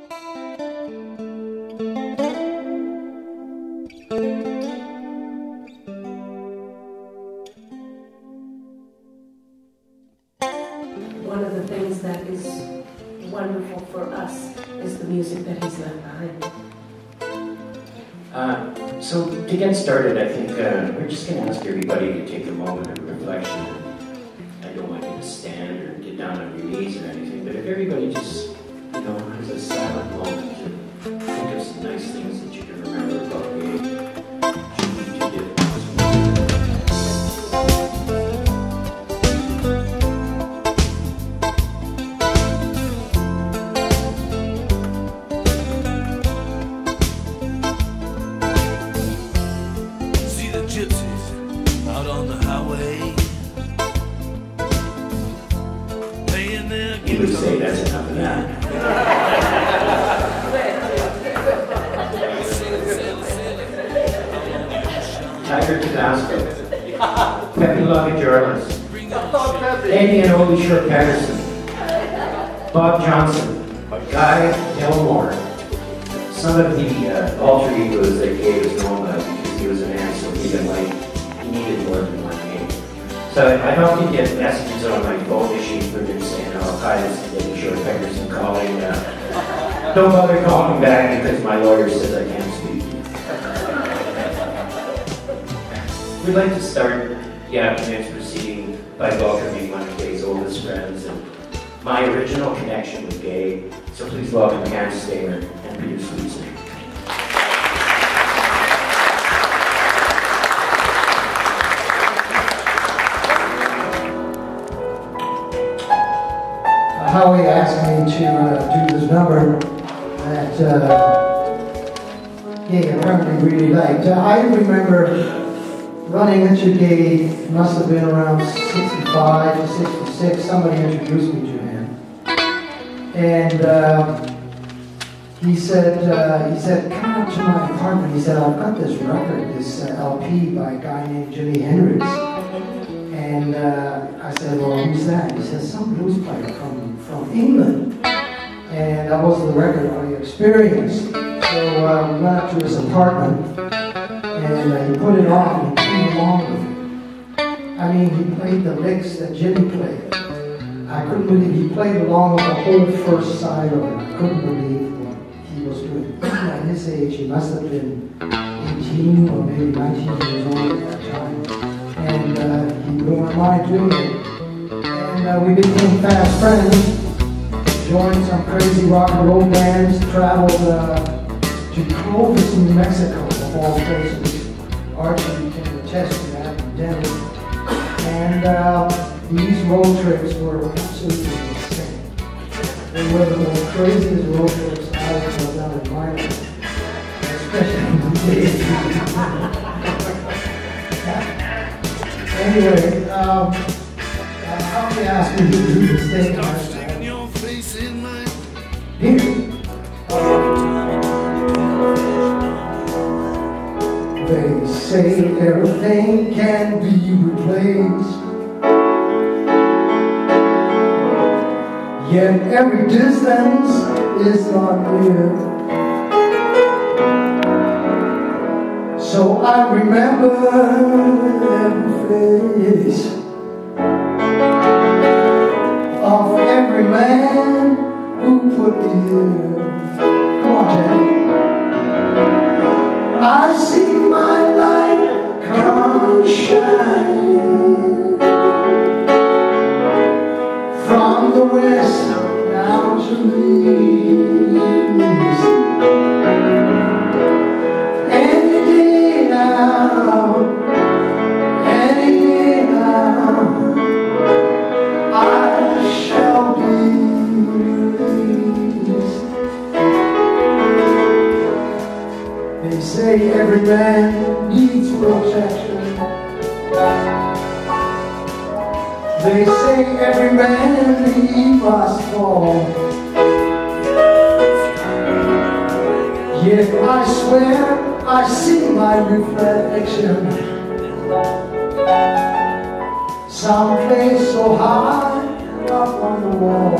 One of the things that is wonderful for us is the music that he's left behind. So to get started, I think we're just going to ask everybody to take a moment of reflection. I don't want you to stand or get down on your knees or anything, but if everybody just, has a silent moment to think of some nice things that you can remember about Gaye. You would say that's enough of that. Tiger Tabasco, Pepe Logajorlas, Amy and Oldie Short Patterson, Bob Johnson, Guy Delmore, some of the alter egos that Gaye was known by because he was a man, so he needed more than one name. So I often get messages on my phone machine from him saying, "Oh, hi, this is David Short Patterson calling. Don't bother calling me back because my lawyer says I can't speak." We'd like to start the afternoon's proceeding by welcoming one of Gaye's oldest friends and my original connection with Gaye. So please welcome Karen Stamer and Peter Sweetson. Howie asked me to do this number that Gaye apparently really liked. I remember running into Gaye, must have been around 65 to 66. Somebody introduced me to him. And he said, come up to my apartment. He said, I've got this record, this LP by a guy named Jimi Hendrix. And I said, well, who's that? He said, some blues player from England. And that was the record I experienced. So we went up to his apartment, and he put it on and played along with it. I mean, he played the licks that Jimmy played. I couldn't believe he played along with the whole first side of it. I couldn't believe what he was doing. At his age, he must have been 18 or maybe 19 years old at that time. And he wouldn't mind doing it. And we became fast friends, joined some crazy rock and roll bands, traveled to Clovis, New Mexico, of all places. Archie can attest to that, and Denver. And these road trips were absolutely insane. They were the most craziest road trips I've ever done in my life, especially in the days. Anyway, how can I ask you to do this thing? Here. They say everything can be replaced, yet every distance is not near. So I remember every face of every man who put me here. Come on, Jack. I see my light come shine from the west down to the east. Any day now, I shall be released. They say every man needs protection. They say every man he must fall. Yet I swear I see my reflection someplace so high up on the wall.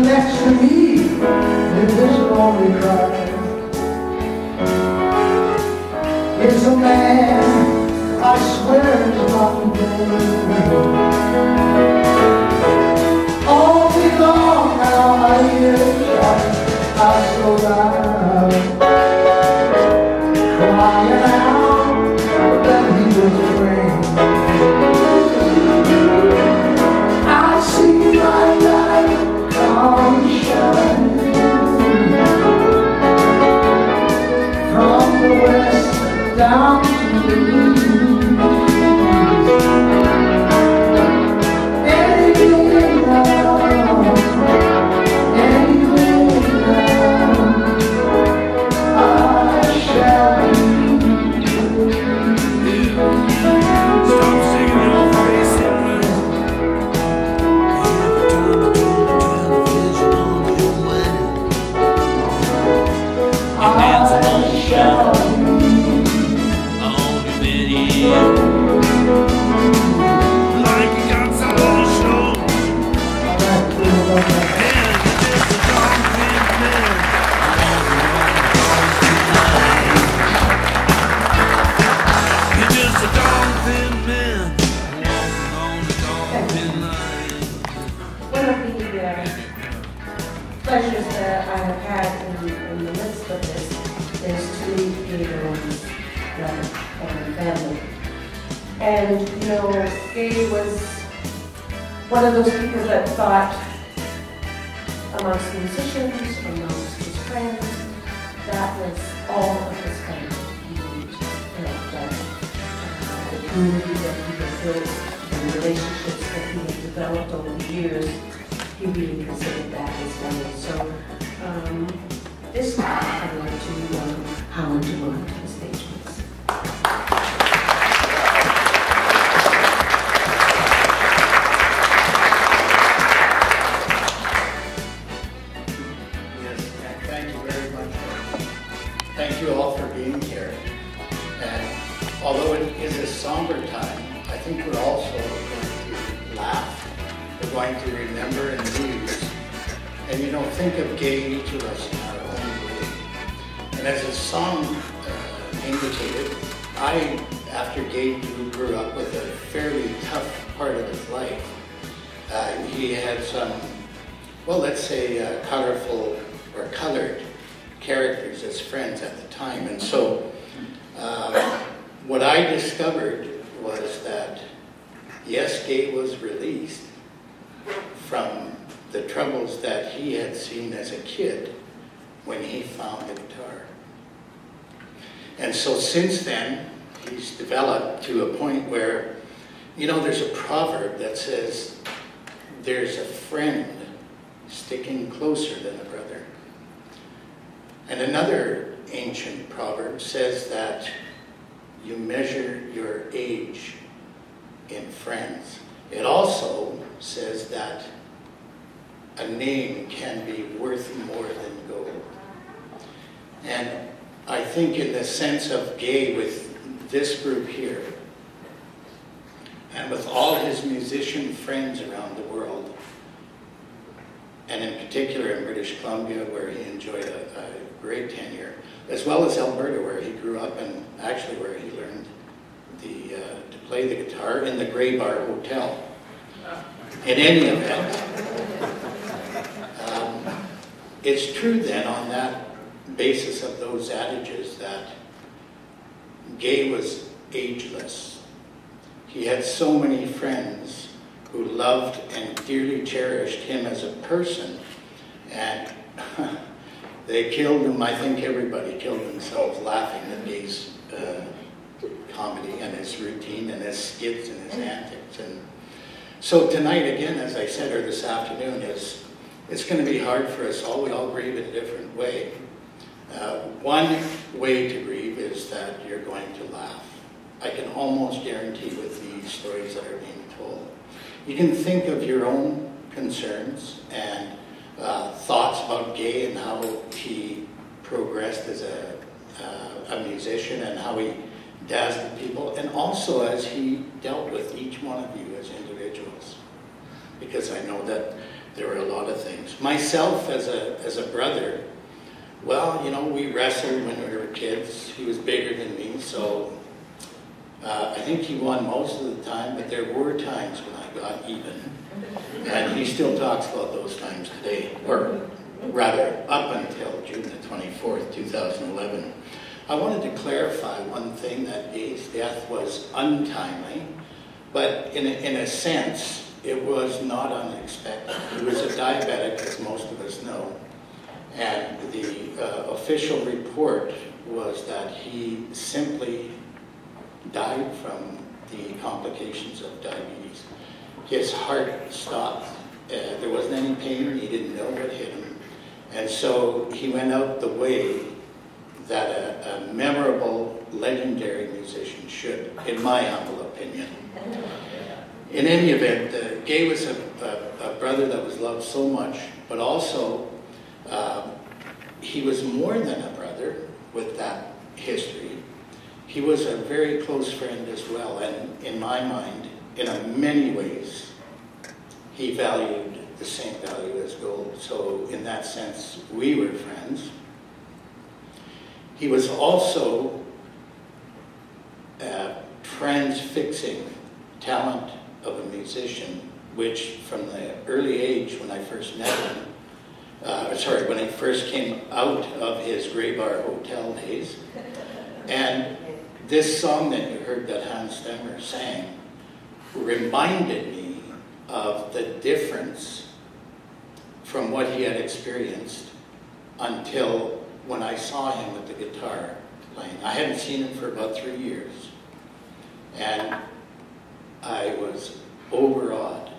next to me in this lonely crowd is a man I swear is not to blame. All day long now I hear him shout out so loud, crying out that he was afraid. I see my light come shining from the west down to the east. Pleasures that I have had in the midst of this is to leave Gaye and family. And you know, Gaye was one of those people that thought amongst musicians, amongst his friends, that was all of his family. The community that he had built, the relationships that he had developed over the years, he really considered that his family. So this time I'd like to Howard to go onto the stage, please. Yes, thank you very much. Thank you all for being here. And although it is a somber time, I think we're also going to laugh. We're going to remember and muse. And you know, think of Gaye, each of us in our own way. And as his song indicated, after Gaye grew up with a fairly tough part of his life, he had some, well, let's say colorful or colored characters as friends at the time. And so what I discovered was that, yes, Gaye was released from the troubles that he had seen as a kid when he found the guitar. And so since then, he's developed to a point where, you know, there's a proverb that says, there's a friend sticking closer than a brother. And another ancient proverb says that you measure your age in friends. It also says that a name can be worth more than gold. And I think in the sense of Gaye with this group here, and with all his musician friends around the world, and in particular in British Columbia, where he enjoyed a great tenure, as well as Alberta, where he grew up and actually where he learned to play the guitar in the Grey Bar Hotel. In any event, it's true then on that basis of those adages that Gaye was ageless. He had so many friends who loved and dearly cherished him as a person, and they killed him. I think everybody killed themselves laughing at Gaye's comedy and his routine and his skits and his antics. And so tonight, again, as I said, or this afternoon, it's going to be hard for us all. We all grieve in a different way. One way to grieve is that you're going to laugh. I can almost guarantee with these stories that are being told. You can think of your own concerns and thoughts about Gaye and how he progressed as a musician and how he dazzled people, and also as he dealt with each one of you as individuals. because I know that there were a lot of things. Myself as a brother, well, you know, we wrestled when we were kids. He was bigger than me, so I think he won most of the time, but there were times when I got even. And he still talks about those times today, or rather, up until June the 24th, 2011. I wanted to clarify one thing, that Gaye's death was untimely, but in a sense, it was not unexpected. He was a diabetic, as most of us know, and the official report was that he simply died from the complications of diabetes. His heart stopped. There wasn't any pain. He didn't know what hit him. And so he went out the way that a memorable, legendary musician should, in my humble opinion. In any event, Gaye was a brother that was loved so much, but also he was more than a brother with that history. He was a very close friend as well, and in my mind, in many ways, he valued the same value as gold. So in that sense, we were friends. He was also a transfixing talent of a musician, which from the early age when I first met him, when he first came out of his Gray Bar Hotel days, and this song that you heard that Hans Stemmer sang reminded me of the difference from what he had experienced until when I saw him with the guitar playing. I hadn't seen him for about 3 years, and I was overawed.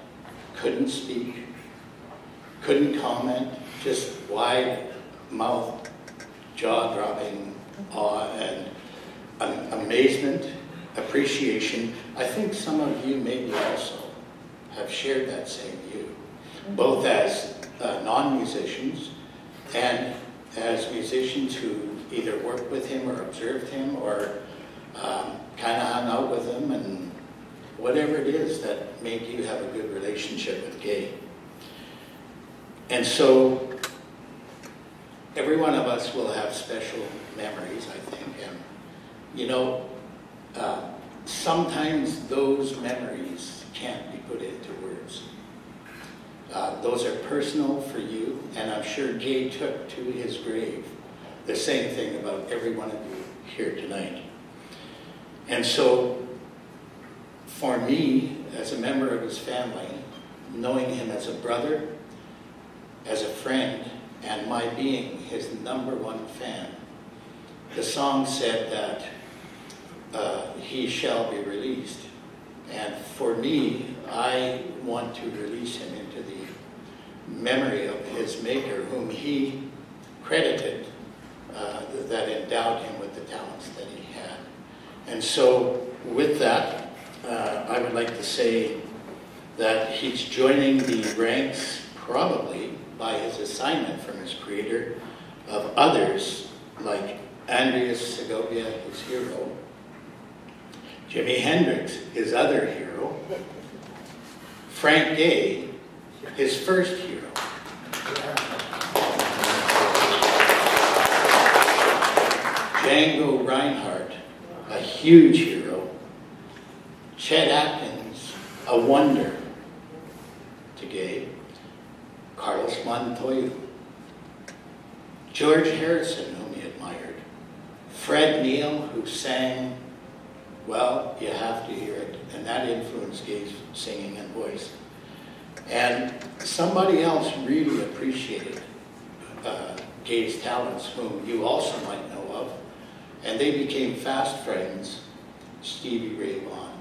Couldn't speak, couldn't comment, just wide mouth, jaw-dropping awe and amazement, appreciation. I think some of you maybe also have shared that same view, both as non-musicians and as musicians who either worked with him or observed him or kind of hung out with him, and whatever it is that made you have a good relationship with Gaye. And so every one of us will have special memories, I think, and you know, sometimes those memories can't be put into words. Those are personal for you, and I'm sure Gaye took to his grave the same thing about every one of you here tonight. And so, for me, as a member of his family, knowing him as a brother, as a friend, and my being his #1 fan, the song said that he shall be released. And for me, I want to release him into the memory of his maker, whom he credited, that endowed him with the talents that he had. And so with that, I would like to say that he's joining the ranks, probably by his assignment from his creator, of others like Andreas Segovia, his hero, Jimi Hendrix, his other hero, Frank Gaye, his first hero. Django Reinhardt, a huge hero. Chet Atkins, a wonder to Gaye. Carlos Montoya. George Harrison, whom he admired. Fred Neil, who sang, well, you have to hear it, and that influenced Gaye's singing and voice. And somebody else really appreciated Gaye's talents, whom you also might know of, and they became fast friends, Stevie Ray Vaughan.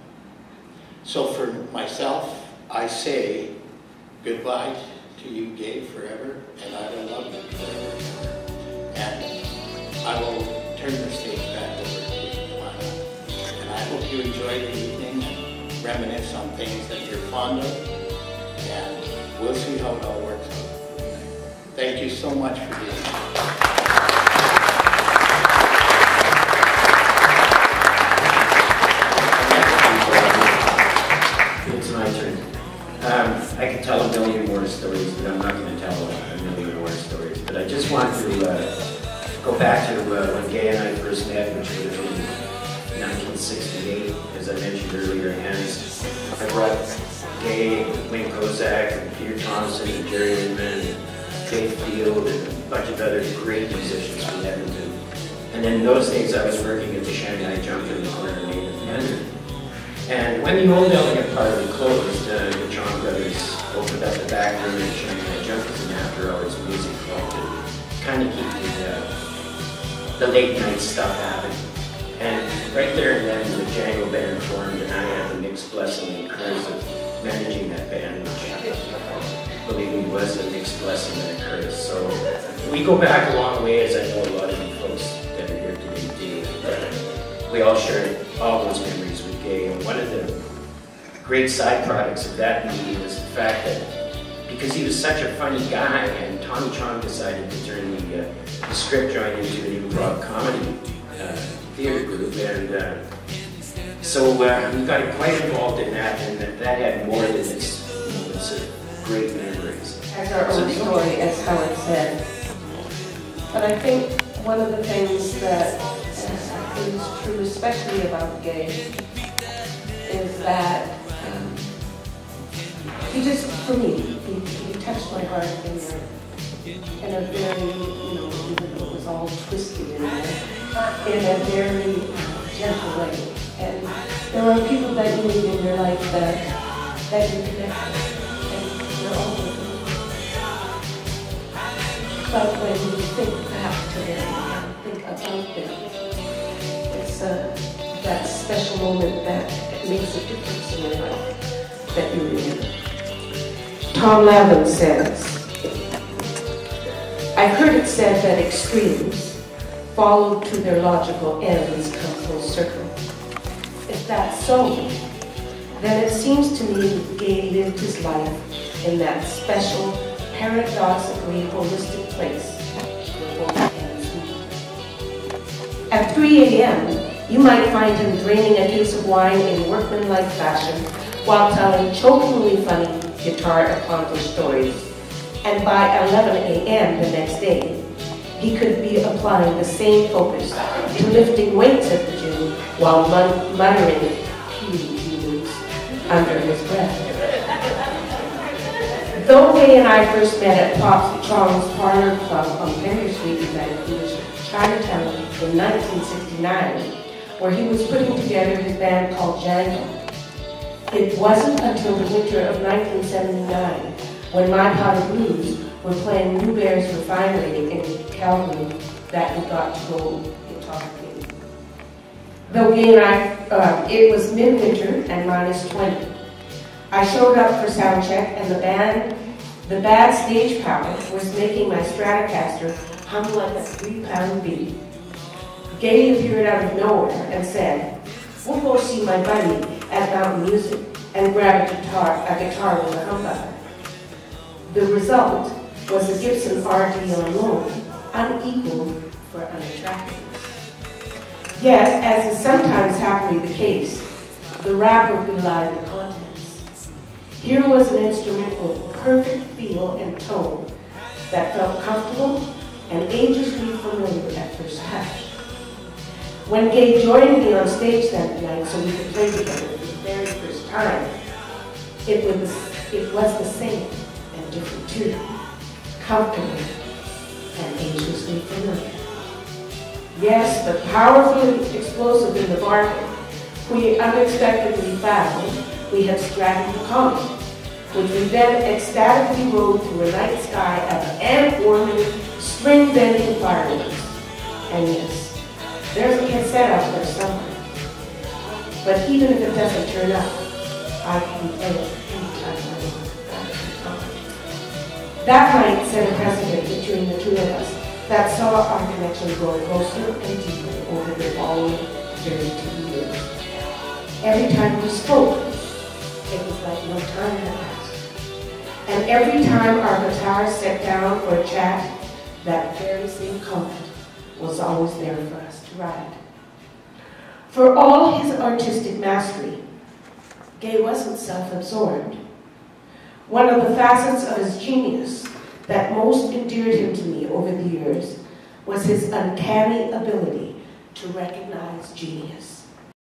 So for myself, I say goodbye to you, Gaye, forever, and I will love you forever. And I will turn the stage back over to you, and I hope you enjoy the evening and reminisce on things that you're fond of, and we'll see how it all works out. Thank you so much for being here. It's my turn. I can talk more stories, but I'm not going to tell a million more stories. But I just want to go back to when Gaye and I first met, which would have been 1968, as I mentioned earlier. And I brought Gaye, Wayne Kozak, and Peter Thompson, and Jerry Inman, and Dave Field, and a bunch of other great musicians from Edmonton. And then in those days, I was working at the Shanghai Junk in the corner of Main and Edmonton. And when the old elegant parlor closed, the John brothers opened up the back room in Shanghai Junk as an after-hours music club to kind of keep the late night stuff happening. And right there and then, the Django band formed, and I had the mixed blessing and curse of managing that band, which, believe me, was a mixed blessing and a curse. So we go back a long way, as I know a lot of you folks that are here today do. And we all share all those memories with Gaye. And one of the great side products of that meeting was the fact that because he was such a funny guy, and Tommy Chong decided to turn the script joint into an improv comedy theater group, and so we got quite involved in that, and that had more than its great memories. As our own story, as Howard said. But I think one of the things that is true, especially about Gaye, is that he just, for me, he touched my heart in a very, even though it was all twisted in a very gentle way. And there are people that you meet in your life that you connect with, and they're all with you. But when you think back to them and think about them, it's that special moment that makes a difference in your life that you remember. Tom Lavin says, "I've heard it said that extremes, followed to their logical ends, come full circle. If that's so, then it seems to me that Gaye lived his life in that special, paradoxically holistic place where both ends meet. At 3 a.m., you might find him draining a case of wine in workmanlike fashion while telling chokingly funny guitar-accomplished stories. And by 11 a.m. the next day, he could be applying the same focus to lifting weights at the gym while muttering pew under his breath. Though Gaye and I first met at Pop Chong's Parlor Club on Henry Street in Vancouver, Chinatown in 1969, where he was putting together his band called Django. It wasn't until the winter of 1979, when My Pot of Blues were playing New Bear's Refinery in Calgary, that we got to go guitar playing. Though Gaye and I, it was midwinter and -20. I showed up for sound check, and the bad stage power was making my Stratocaster hum like a 3-pound bee. Gaye appeared out of nowhere and said, "We'll go see my buddy at Mountain Music," and grab a guitar with a humbucker. The result was a Gibson RD on loan, unequaled for unattractiveness. Yet, as is sometimes happily the case, the rapper belied the contents. Here was an instrument with perfect feel and tone that felt comfortable and agelessly familiar at first touch. When Gaye joined me on stage that night so we could play together for the very first time, it was the same and different too, comfortable and agelessly familiar. Yes, but powerfully explosive in the bargain, we unexpectedly found we had straddled the comet, which we then ecstatically rode through a night sky of ant-warming, string-bending fireworks. And yes, there's a cassette out there somewhere. But even if it doesn't turn up, I can play it anytime I want. That night set a precedent between the two of us that saw our connection grow closer and deeper over the following 32 years. Every time we spoke, it was like no time had passed. And every time our guitars sat down for a chat, that very same comfort was always there for us to ride. For all his artistic mastery, Gaye wasn't self-absorbed. One of the facets of his genius that most endeared him to me over the years was his uncanny ability to recognize genius.